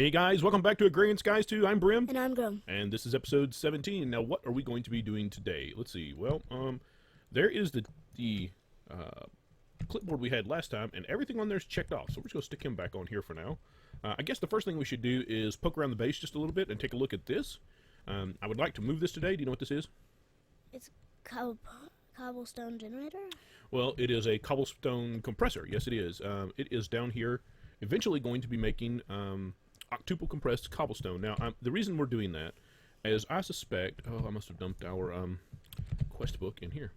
Hey guys, welcome back to Agrarian Skies 2. I'm Brim. And I'm Grum. And this is episode 17. Now, what are we going to be doing today? Let's see. Well, there is the clipboard we had last time, and everything on there is checked off. So we're just going to stick him back on here for now. I guess the first thing we should do is poke around the base just a little bit and take a look at this. I would like to move this today. Do you know what this is? It's cobblestone generator? Well, it is a cobblestone compressor. Yes, it is. It is down here, eventually going to be making Octuple compressed cobblestone. Now, the reason we're doing that is I suspect... Oh, I must have dumped our quest book in here.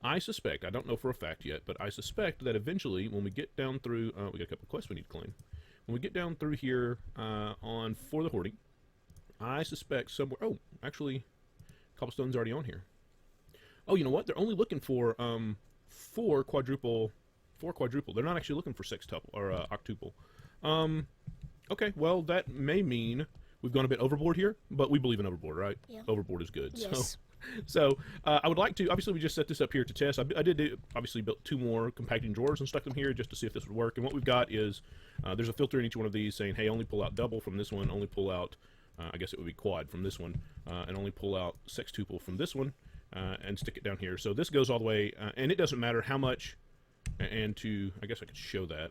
I suspect, I don't know for a fact yet, but I suspect that eventually, when we get down through... we got a couple of quests we need to claim. When we get down through here on For the Hoarding, I suspect somewhere... Oh, actually, cobblestone's already on here. Oh, you know what? They're only looking for four quadruple. They're not actually looking for sextuple or octuple. Okay, well, that may mean we've gone a bit overboard here, but we believe in overboard, right? Yeah. Overboard is good. Yes. So I would like to, obviously we just set this up here to test. I did obviously built two more compacting drawers and stuck them here just to see if this would work. And what we've got is, there's a filter in each one of these saying, hey, only pull out double from this one, only pull out, I guess it would be quad from this one, and only pull out sextuple from this one, and stick it down here. So this goes all the way, and it doesn't matter how much, and to, I guess I could show that.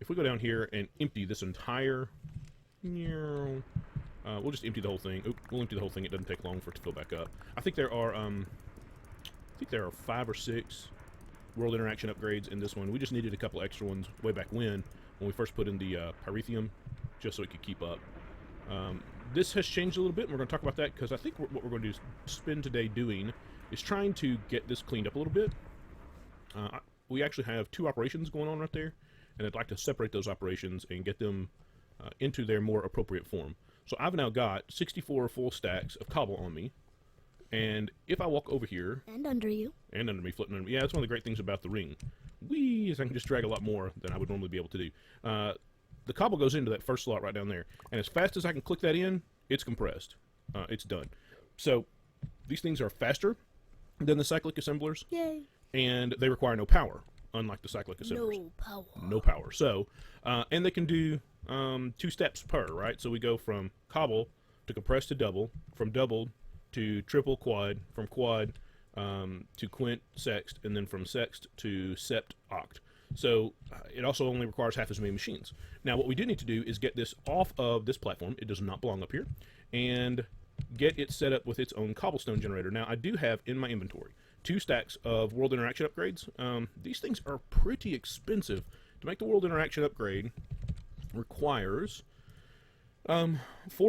If we go down here and empty this entire, we'll just empty the whole thing. Oop, we'll empty the whole thing. It doesn't take long for it to fill back up. I think there are 5 or 6 world interaction upgrades in this one. We just needed a couple extra ones way back when we first put in the pyrethrum, just so it could keep up. This has changed a little bit, and we're going to talk about that because I think what we're going to spend today doing is trying to get this cleaned up a little bit. We actually have 2 operations going on right there, and I'd like to separate those operations and get them into their more appropriate form. So I've now got 64 full stacks of cobble on me, and if I walk over here... And under you. And under me, floating under me. Yeah, that's one of the great things about the ring. Whee! Is I can just drag a lot more than I would normally be able to do. The cobble goes into that first slot right down there, and as fast as I can click that in, it's compressed. It's done. So these things are faster than the cyclic assemblers. Yay. And they require no power, unlike the cyclic assemblers. No power. No power. So, and they can do 2 steps per, right? So we go from cobble to compress to double, from double to triple quad, from quad to quint sext, and then from sext to sept oct. So it also only requires half as many machines. Now what we do need to do is get this off of this platform. It does not belong up here. And get it set up with its own cobblestone generator. Now I do have in my inventory 2 stacks of world interaction upgrades. These things are pretty expensive. To make the world interaction upgrade requires 4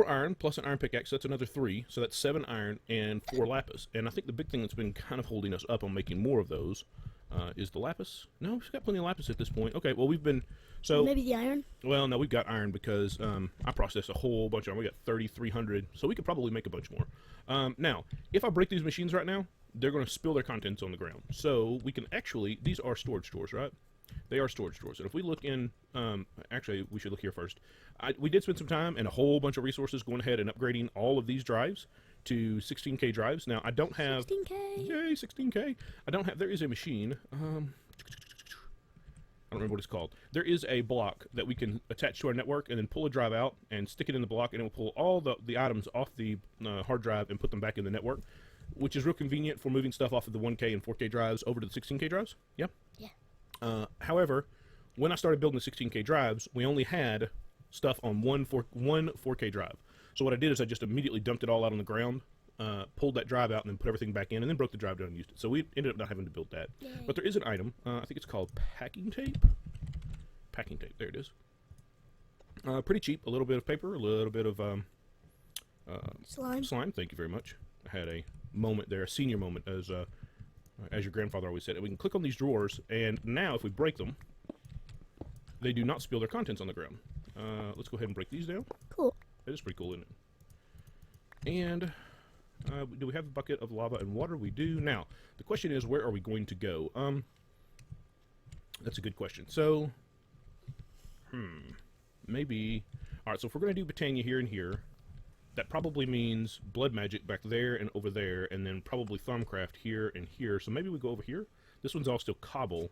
iron plus an iron pickaxe. That's another 3, so that's 7 iron and 4 lapis. And I think the big thing that's been kind of holding us up on making more of those is the lapis. No, we've got plenty of lapis at this point. Okay, well we've been Maybe the iron. Well, no, we've got iron because I processed a whole bunch of iron. We got 3,300, so we could probably make a bunch more. Now, if I break these machines right now, they're going to spill their contents on the ground. So we can actually, these are storage drawers, right? They are storage drawers. And if we look in, actually, we should look here first. We did spend some time and a whole bunch of resources going ahead and upgrading all of these drives to 16K drives. Now, I don't have... 16K! Yay, 16K! I don't have... There is a machine. I don't remember what it's called. There is a block that we can attach to our network and then pull a drive out and stick it in the block, and it will pull all the items off the hard drive and put them back in the network, which is real convenient for moving stuff off of the 1K and 4K drives over to the 16K drives. Yeah? Yeah. However, when I started building the 16K drives, we only had stuff on one 4K drive. So what I did is I just immediately dumped it all out on the ground, pulled that drive out, and then put everything back in, and then broke the drive down and used it. So we ended up not having to build that. Yay. But there is an item. I think it's called packing tape. Packing tape. There it is. Pretty cheap. A little bit of paper, a little bit of Slime. slime. Thank you very much. I had a moment there, a senior moment, as your grandfather always said. We can click on these drawers, and now if we break them, they do not spill their contents on the ground. Let's go ahead and break these down. Cool. That is pretty cool, isn't it? And do we have a bucket of lava and water? We do. Now, the question is, where are we going to go? That's a good question. So, maybe... Alright, so if we're going to do Botania here and here, that probably means Blood Magic back there and over there, and then probably Tharmcraft here and here. So maybe we go over here. This one's all still Cobble.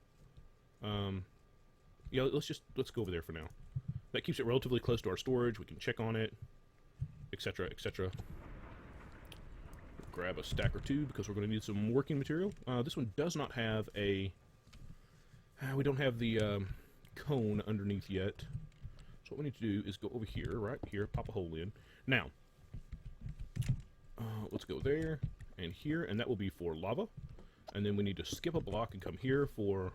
Yeah, let's go over there for now. that keeps it relatively close to our storage. We can check on it, etc., etc. Grab a stack or two because we're going to need some working material. This one does not have a... we don't have the cone underneath yet. So what we need to do is go over here, right here, pop a hole in. Now, let's go there and here, and that will be for lava. And then we need to skip a block and come here for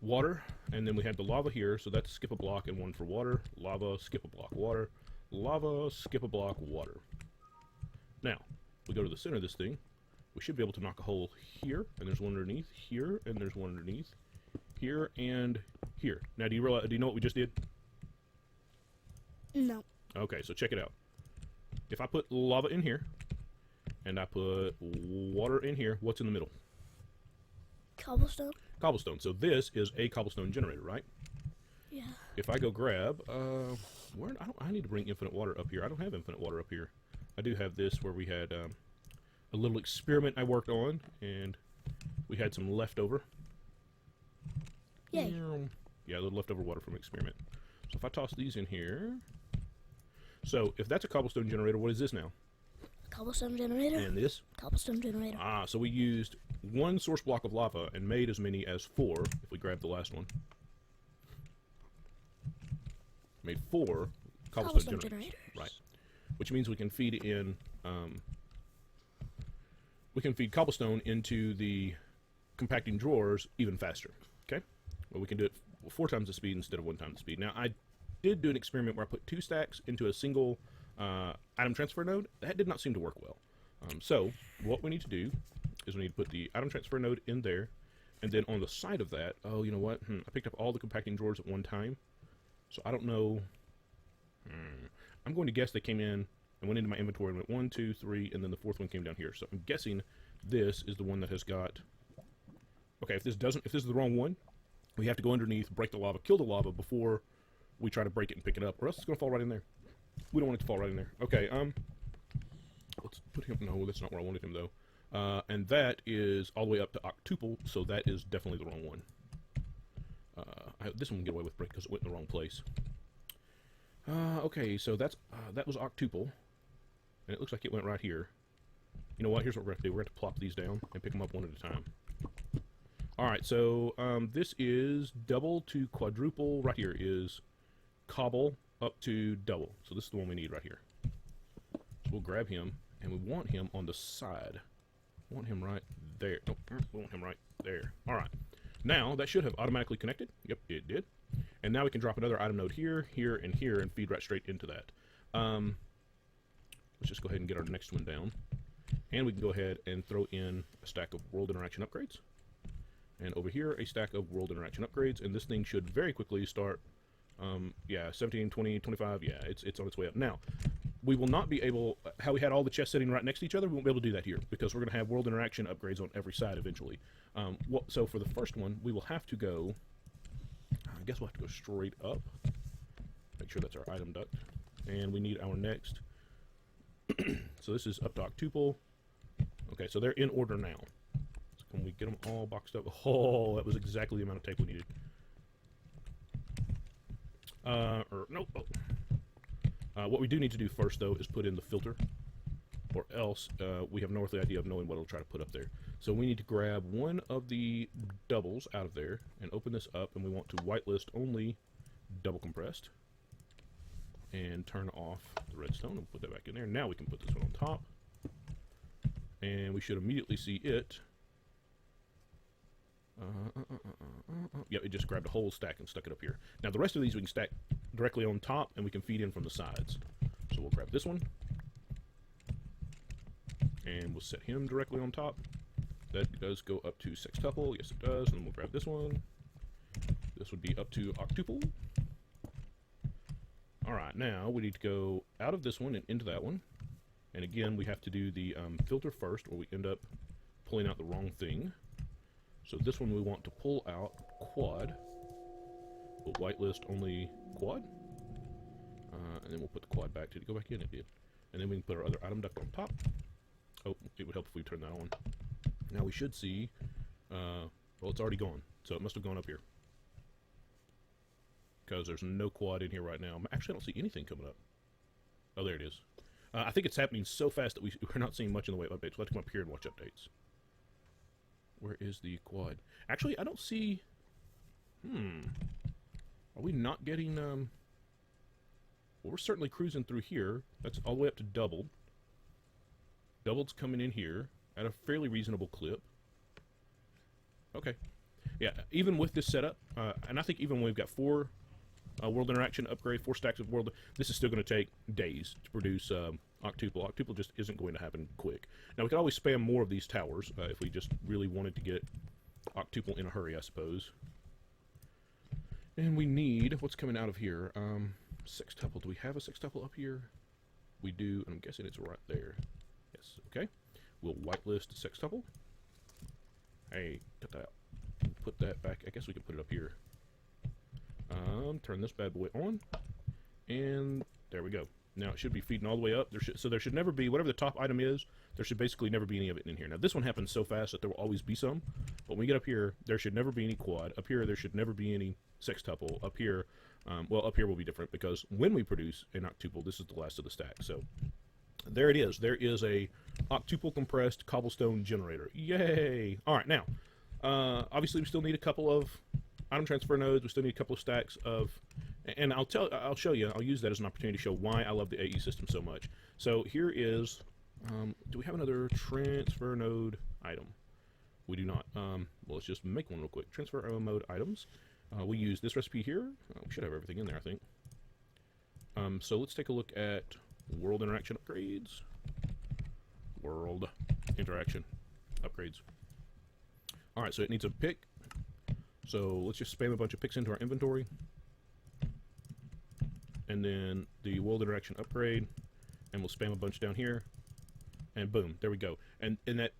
water. And then we have the lava here, so that's skip a block and one for water. Lava, skip a block, water. Lava, skip a block, water. Now, we go to the center of this thing. We should be able to knock a hole here, and there's one underneath, here, and there's one underneath, here, and here. Now, do you know what we just did? No. Okay, so check it out. If I put lava in here, and I put water in here, what's in the middle? Cobblestone? Cobblestone. So this is a cobblestone generator, right? Yeah. If I go grab, I need to bring infinite water up here. I don't have infinite water up here. I do have this where we had a little experiment I worked on, and we had some leftover. Yay. Yeah, a little leftover water from experiment. So if I toss these in here, so if that's a cobblestone generator, what is this now? Cobblestone generator? And this? Cobblestone generator. Ah, so we used one source block of lava and made as many as 4, if we grab the last one. Made 4 cobblestone generators. Right. Which means we can feed in, we can feed cobblestone into the compacting drawers even faster. Okay? Well, we can do it 4 times the speed instead of 1 time the speed. Now, I did do an experiment where I put 2 stacks into a single item transfer node. That did not seem to work well. So, what we need to do is we need to put the item transfer node in there, and then on the side of that, oh, you know what? I picked up all the compacting drawers at one time, so I don't know. I'm going to guess they came in and went into my inventory and went 1, 2, 3, and then the 4th one came down here. So I'm guessing this is the one that has got. Okay, if this is the wrong one, we have to go underneath, break the lava, kill the lava before we try to break it and pick it up, or else it's going to fall right in there. We don't want it to fall right in there. Okay, let's put him. No, that's not where I wanted him though. And that is all the way up to Octuple, so that is definitely the wrong one. This one can get away with break because it went in the wrong place. Okay, so that was Octuple, and it looks like it went right here. You know what? Here's what we're going to do. We're going to plop these down and pick them up one at a time. All right, so this is double to quadruple. Right here is cobble up to double. So this is the one we need right here. So we'll grab him, and we want him on the side. We want him right there. Nope, we want him right there. All right. Now, that should have automatically connected. Yep, it did. And now we can drop another item node here, here, and here, and feed right straight into that. Let's just go ahead and get our next one down. And we can go ahead and throw in a stack of world interaction upgrades. And over here, a stack of world interaction upgrades. And this thing should very quickly start, yeah, 17, 20, 25. Yeah, it's on its way up. Now, we will not be able, how we had all the chests sitting right next to each other, we won't be able to do that here, because we're going to have world interaction upgrades on every side eventually. So for the first one, we will have to go, I guess we'll have to go straight up. Make sure that's our item duct. And we need our next. So this is up to Octuple. Okay, so they're in order now. So can we get them all boxed up? Oh, that was exactly the amount of tape we needed. Nope. Oh. What we do need to do first, though, is put in the filter, or else we have no earthly idea of knowing what it'll try to put up there. So we need to grab one of the doubles out of there and open this up, and we want to whitelist only double compressed and turn off the redstone and put that back in there. Now we can put this one on top, and we should immediately see it. Yeah, it just grabbed a whole stack and stuck it up here. Now the rest of these we can stack directly on top, and we can feed in from the sides. So we'll grab this one, and we'll set him directly on top. That does go up to sextuple, yes it does, and then we'll grab this one. This would be up to octuple. Alright, now we need to go out of this one and into that one. And again, we have to do the filter first, or we end up pulling out the wrong thing. So this one we want to pull out quad. We'll whitelist only quad. And then we'll put the quad back. Did it go back in? It did. And then we can put our other item duct on top. Oh, it would help if we turn that on. Now we should see, well, it's already gone. So it must have gone up here. because there's no quad in here right now. Actually, I don't see anything coming up. Oh, there it is. I think it's happening so fast that we're not seeing much in the way of updates. We'll have to come up here and watch updates. Where is the quad? Actually, I don't see... Are we not getting... Well, we're certainly cruising through here. That's all the way up to doubled. Doubled's coming in here at a fairly reasonable clip. Okay. Yeah, even with this setup, and I think even when we've got 4 world interaction upgrade, 4 stacks of world, this is still going to take days to produce Octuple. Octuple just isn't going to happen quick. Now, we could always spam more of these towers if we just really wanted to get Octuple in a hurry, I suppose. And we need, what's coming out of here? Sextuple. Do we have a sextuple up here? We do, and I'm guessing it's right there. Yes, okay. We'll whitelist sextuple. Hey, cut that out. Put that back. I guess we can put it up here. Turn this bad boy on. And there we go. Now it should be feeding all the way up. So there should never be, whatever the top item is, there should basically never be any of it in here. Now this one happens so fast that there will always be some. But when we get up here, there should never be any quad. Up here, there should never be any sextuple. Up here, well, up here will be different because when we produce an octuple, this is the last of the stack. So there it is. There is a octuple compressed cobblestone generator. Yay! All right, now, obviously we still need a couple of item transfer nodes. We still need a couple of stacks of, and I'll show you. I'll use that as an opportunity to show why I love the AE system so much. So here is, do we have another transfer node item? We do not. Well, let's just make one real quick. Transfer mode items. We use this recipe here. We should have everything in there, I think. So let's take a look at world interaction upgrades. World interaction upgrades. All right, so it needs a pick. So let's just spam a bunch of picks into our inventory. And then the world interaction upgrade. And we'll spam a bunch down here. And boom, there we go. And that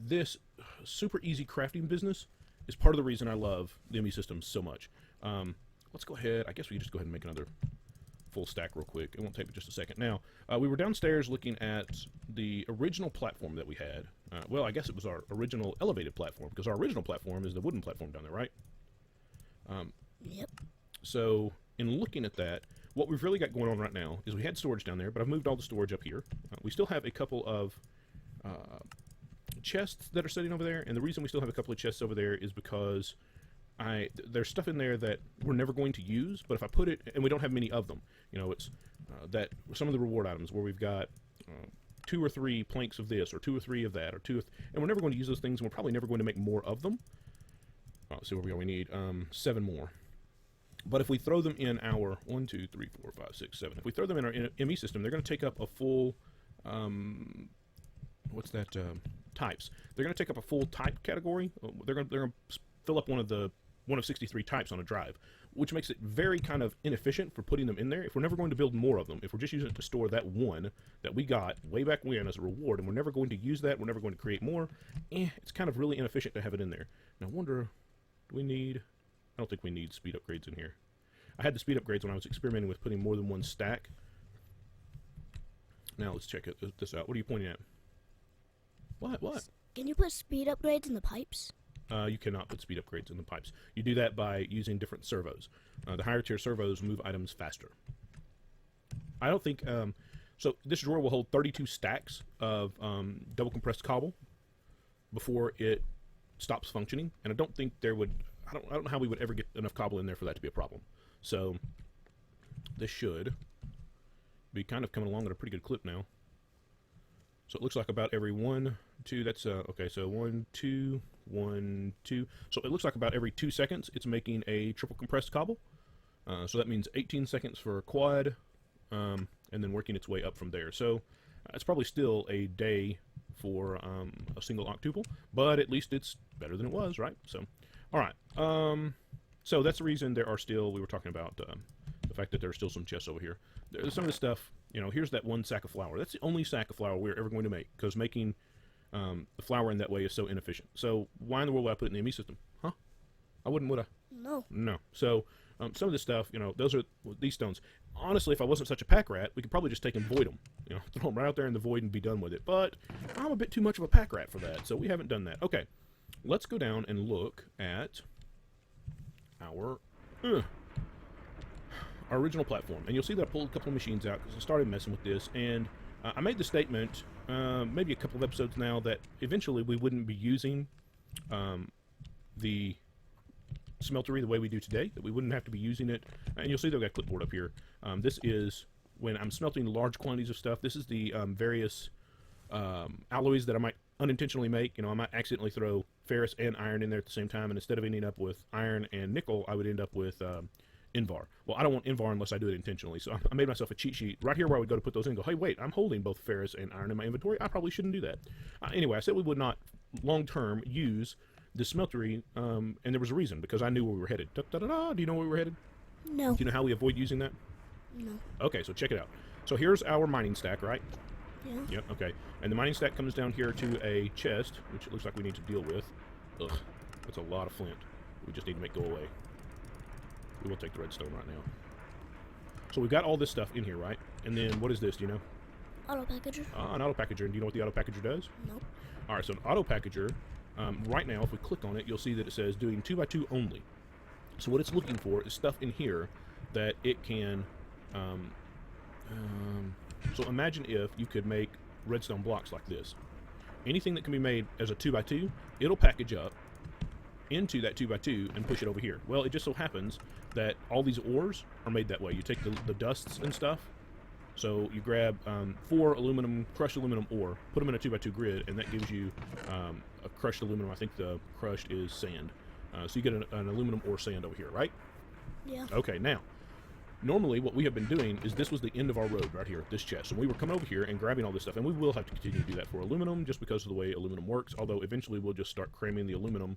this super easy crafting business is part of the reason I love the ME system so much. Let's go ahead. I guess we can just go ahead and make another full stack real quick. It won't take just a second. Now, we were downstairs looking at the original platform that we had. Well, I guess it was our original elevated platform, because our original platform is the wooden platform down there, right? Yep. So, in looking at that, what we've really got going on right now is we had storage down there, but I've moved all the storage up here. We still have a couple of chests that are sitting over there, and the reason we still have a couple of chests over there is because there's stuff in there that we're never going to use, but if I put it, and we don't have many of them, you know, it's that some of the reward items where we've got 2 or 3 planks of this, or 2 or 3 of that, or and we're never going to use those things, and we're probably never going to make more of them. Let's see where we are. We need 7 more. But if we throw them in our 1, 2, 3, 4, 5, 6, 7, if we throw them in our ME system, they're going to take up a full, what's that, types. They're going to take up a full type category. They're going to fill up one of 63 types on a drive, which makes it very kind of inefficient for putting them in there. If we're never going to build more of them, if we're just using it to store that one that we got way back when as a reward, and we're never going to use that, we're never going to create more, it's kind of really inefficient to have it in there. Now, I wonder, do we need... I don't think we need speed upgrades in here. I had the speed upgrades when I was experimenting with putting more than one stack. Now let's check this out. What are you pointing at? What? Can you put speed upgrades in the pipes? You cannot put speed upgrades in the pipes. You do that by using different servos. The higher tier servos move items faster. I don't think... so this drawer will hold 32 stacks of double compressed cobble before it stops functioning, and I don't think there would... I don't know how we would ever get enough cobble in there for that to be a problem. So this should be kind of coming along at a pretty good clip now. So it looks like about every 1, 2, that's, okay, so 1, 2, 1, 2. So it looks like about every 2 seconds it's making a triple compressed cobble. So that means 18 seconds for a quad, and then working its way up from there. So it's probably still a day for a single octuple, but at least it's better than it was, right? So, all right. So that's the reason there are still, we were talking about the fact that there are still some chests over here. There's some of the stuff, you know, here's that 1 sack of flour. That's the only sack of flour we're ever going to make, because making the flour in that way is so inefficient. So why in the world would I put it in the ME system? Huh? I wouldn't, would I? No. No. So some of this stuff, you know, those are these stones. Honestly, if I wasn't such a pack rat, we could probably just take and void them. You know, throw them right out there in the void and be done with it. But I'm a bit too much of a pack rat for that, so we haven't done that. Okay, let's go down and look at our our original platform. And you'll see that I pulled a couple of machines out because I started messing with this. And I made the statement, maybe a couple of episodes now, that eventually we wouldn't be using the smeltery the way we do today, that we wouldn't have to be using it. And you'll see that I've got a clipboard up here. This is when I'm smelting large quantities of stuff. This is the various alloys that I might unintentionally make. You know, I might accidentally throw ferrous and iron in there at the same time, and instead of ending up with iron and nickel, I would end up with Invar. Well, I don't want Invar unless I do it intentionally, so I made myself a cheat sheet right here where I would go to put those in and go, hey, wait, I'm holding both ferrous and iron in my inventory. I probably shouldn't do that. Anyway, I said we would not long-term use the smeltery, and there was a reason, because I knew where we were headed. Da-da-da-da. Do you know where we were headed? No. Do you know how we avoid using that? No. Okay, so check it out. So here's our mining stack, right? Yeah. Yep, okay. And the mining stack comes down here to a chest, which it looks like we need to deal with. Ugh, that's a lot of flint. We just need to make go away. We will take the redstone right now. So we've got all this stuff in here, right? And then what is this, do you know? Auto packager. An auto packager. And do you know what the auto packager does? Nope. Alright, so an auto packager, right now, if we click on it, you'll see that it says doing 2x2 only. So what it's looking for is stuff in here that it can... so imagine if you could make redstone blocks like this. Anything that can be made as a 2x2, it'll package up into that 2x2 and push it over here. Well, it just so happens that all these ores are made that way. You take the dusts and stuff. So you grab 4 crushed aluminum ore, put them in a 2x2 grid, and that gives you a crushed aluminum. I think the crushed is sand. So you get an aluminum ore sand over here, right? Yeah. Okay, now, normally what we have been doing is this was the end of our road right here, this chest. And we were coming over here and grabbing all this stuff, and we will have to continue to do that for aluminum just because of the way aluminum works, although eventually we'll just start cramming the aluminum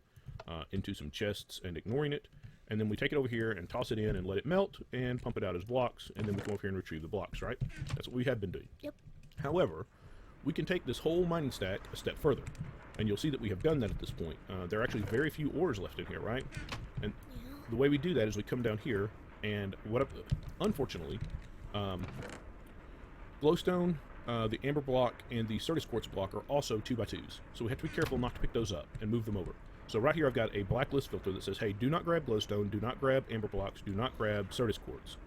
into some chests and ignoring it. And then we take it over here and toss it in and let it melt and pump it out as blocks, and then we come over here and retrieve the blocks, right? That's what we have been doing. Yep. However, we can take this whole mining stack a step further, and you'll see that we have done that at this point. There are actually very few ores left in here, right? And the way we do that is we come down here, and unfortunately, glowstone, the amber block, and the Certus quartz block are also 2x2s, so we have to be careful not to pick those up and move them over. So right here I've got a blacklist filter that says, hey, do not grab glowstone, do not grab amber blocks, do not grab Certus quartz.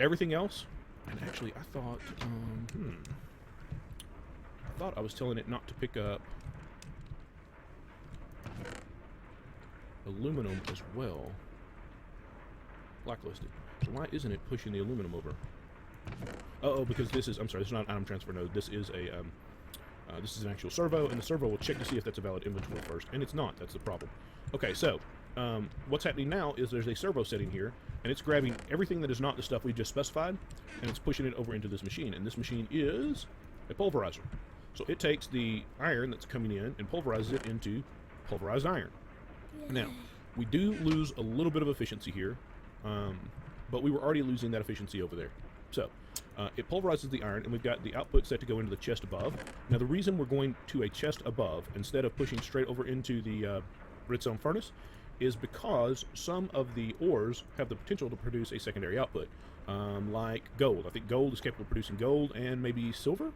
Everything else, and actually I thought, I was telling it not to pick up aluminum as well. Blacklisted. So why isn't it pushing the aluminum over? Uh-oh, because this is, I'm sorry, this is not an item transfer node. This is a, this is an actual servo, and the servo will check to see if that's a valid inventory first, and it's not. That's the problem. Okay, so what's happening now is there's a servo setting here, and it's grabbing everything that is not the stuff we just specified, and it's pushing it over into this machine, and this machine is a pulverizer. So it takes the iron that's coming in and pulverizes it into pulverized iron. Yay. Now, we do lose a little bit of efficiency here, but we were already losing that efficiency over there. So, it pulverizes the iron, and we've got the output set to go into the chest above. Now, the reason we're going to a chest above instead of pushing straight over into the redstone furnace is because some of the ores have the potential to produce a secondary output, like gold. I think gold is capable of producing gold and maybe silver?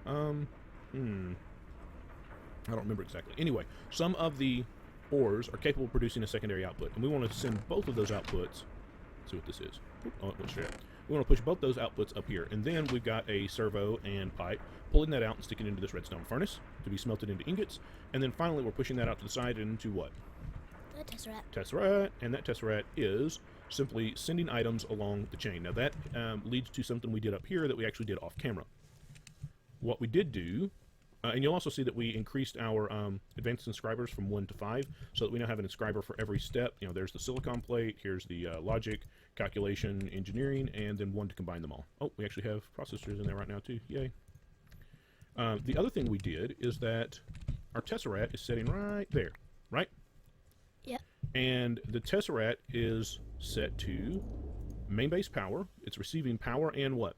I don't remember exactly. Anyway, some of the ores are capable of producing a secondary output, and we want to send both of those outputs. Let's see what this is. Oh, it went straight up. We want to push both those outputs up here, and then we've got a servo and pipe pulling that out and sticking it into this redstone furnace to be smelted into ingots, and then finally we're pushing that out to the side into what? The tesseract. Tesseract, and that tesseract is simply sending items along the chain. Now that leads to something we did up here that we actually did off camera. What we did do, and you'll also see that we increased our advanced inscribers from 1 to 5, so that we now have an inscriber for every step. You know, there's the silicon plate, here's the logic, calculation, engineering, and then 1 to combine them all. Oh, we actually have processors in there right now too. Yay. The other thing we did is that our tesseract is setting right there, right? Yep. And the tesseract is set to main base power. It's receiving power and what?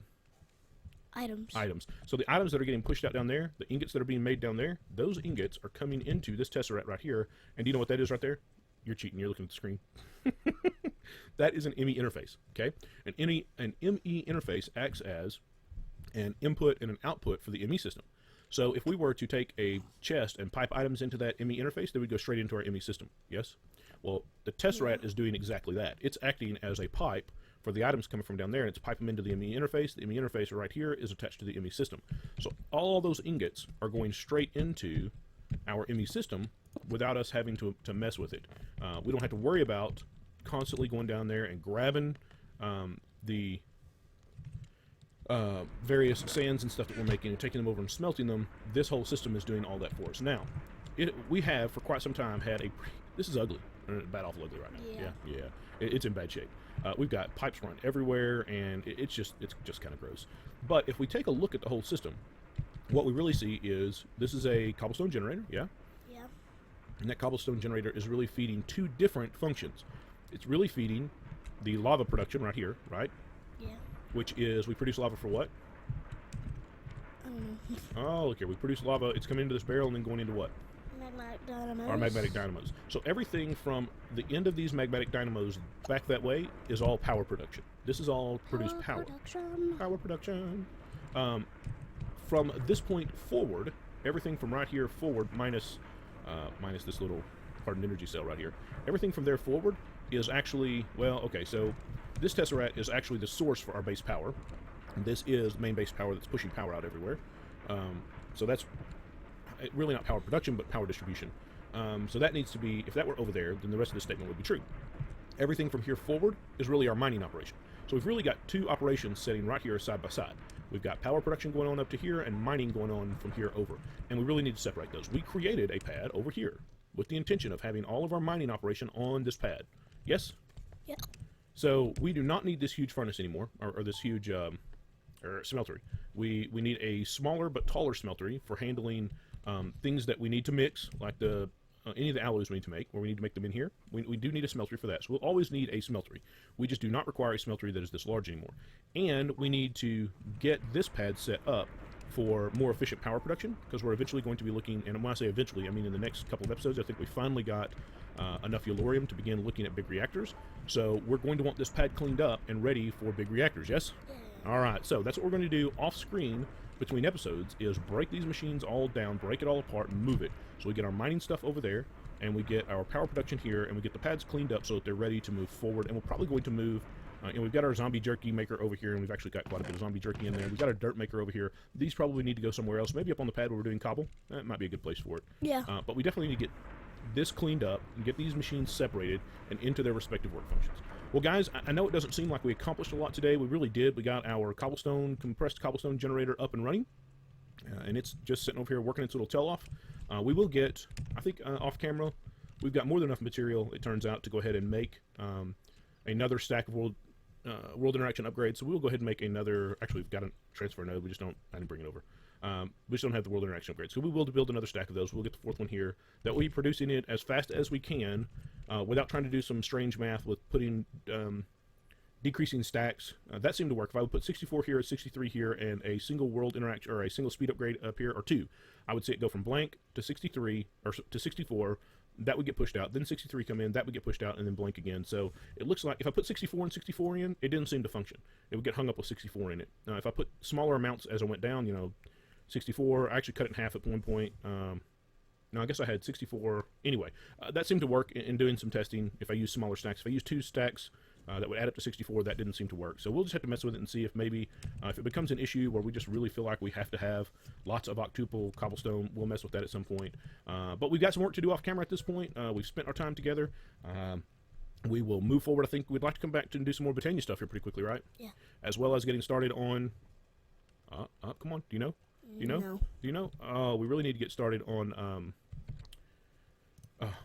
Items. So the items that are getting pushed out down there, the ingots that are being made down there, those ingots are coming into this tesseract right here. And do you know what that is right there? You're cheating. You're looking at the screen. That is an ME interface, okay? An ME interface acts as an input and an output for the ME system. So if we were to take a chest and pipe items into that ME interface, they would go straight into our ME system, yes? Well, the tesseract is doing exactly that. It's acting as a pipe for the items coming from down there, and it's pipe them into the ME interface. The ME interface right here is attached to the ME system. So all those ingots are going straight into our ME system without us having to mess with it. We don't have to worry about constantly going down there and grabbing the various sands and stuff that we're making and taking them over and smelting them. This whole system is doing all that for us. Now, we have for quite some time had a... This is ugly. Bad awful ugly right now. Yeah. It's in bad shape. We've got pipes run everywhere, and it's just kind of gross. But if we take a look at the whole system, what we really see is this is a cobblestone generator, yeah? Yeah. And that cobblestone generator is really feeding two different functions. It's really feeding the lava production right here, right? Yeah. Which is, we produce lava for what? I don't know. Oh, look here. We produce lava. It's coming into this barrel and then going into what? Magmatic dynamos. Our magmatic dynamos. So everything from the end of these magmatic dynamos back that way is all power production. This is all produced power. Power production. From this point forward, everything from right here forward, minus this little hardened energy cell right here, everything from there forward is actually, well, okay, so this tesseract is actually the source for our base power. This is the main base power that's pushing power out everywhere. So that's really not power production, but power distribution. So that needs to be, if that were over there, then the rest of this statement would be true. Everything from here forward is really our mining operation. So we've really got two operations sitting right here side by side. We've got power production going on up to here and mining going on from here over. And we really need to separate those. We created a pad over here with the intention of having all of our mining operation on this pad. Yes? Yeah. So we do not need this huge furnace anymore, or this huge smeltery. We need a smaller but taller smeltery for handling things that we need to mix, like any of the alloys we need to make, where we need to make them in here. We do need a smeltery for that, so we'll always need a smeltery. We just do not require a smeltery that is this large anymore. And we need to get this pad set up for more efficient power production, because we're eventually going to be looking, and when I say eventually, I mean in the next couple of episodes, I think we finally got enough Yellorium to begin looking at big reactors. So we're going to want this pad cleaned up and ready for big reactors, yes? Yeah. Alright, so that's what we're going to do off screen between episodes, is break these machines all down, break it all apart, and move it. So we get our mining stuff over there, and we get our power production here, and we get the pads cleaned up so that they're ready to move forward. And we're probably going to move, and we've got our zombie jerky maker over here, and we've actually got quite a bit of zombie jerky in there. We've got our dirt maker over here. These probably need to go somewhere else, maybe up on the pad where we're doing cobble. That might be a good place for it. Yeah. But we definitely need to get this cleaned up and get these machines separated and into their respective work functions. Well, guys, I know it doesn't seem like we accomplished a lot today. We really did. We got our compressed cobblestone generator up and running. And it's just sitting over here working its little tail off. We will get, I think off camera, we've got more than enough material, it turns out, to go ahead and make another stack of world interaction upgrades. So we'll go ahead and make another, actually we've got a transfer node, I didn't bring it over. We just don't have the world interaction upgrades. So we will build another stack of those. We'll get the fourth one here. That we'll be producing it as fast as we can without trying to do some strange math with putting decreasing stacks. That seemed to work. If I would put 64 here, 63 here, and a single world interaction, or a single speed upgrade up here, or two, I would see it go from blank to 63, or to 64, that would get pushed out. Then 63 come in, that would get pushed out, and then blank again. So it looks like if I put 64 and 64 in, it didn't seem to function. It would get hung up with 64 in it. If I put smaller amounts as I went down, 64, I actually cut it in half at one point. No, I guess I had 64. Anyway, that seemed to work in doing some testing if I use smaller stacks. If I use two stacks, that would add up to 64. That didn't seem to work. So we'll just have to mess with it and see if maybe if it becomes an issue where we just really feel like we have to have lots of octuple cobblestone, we'll mess with that at some point. But we've got some work to do off camera at this point. We've spent our time together. We will move forward. I think we'd like to come back to and do some more Botania stuff here pretty quickly, right? Yeah. As well as getting started on... come on. Do you know? Do you know? No. Do you know? Oh, we really need to get started on...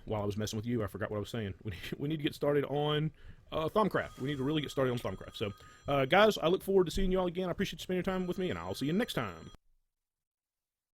while I was messing with you, I forgot what I was saying. We need to get started on Thumbcraft. We need to really get started on Thumbcraft. So, guys, I look forward to seeing you all again. I appreciate you spending your time with me, and I'll see you next time.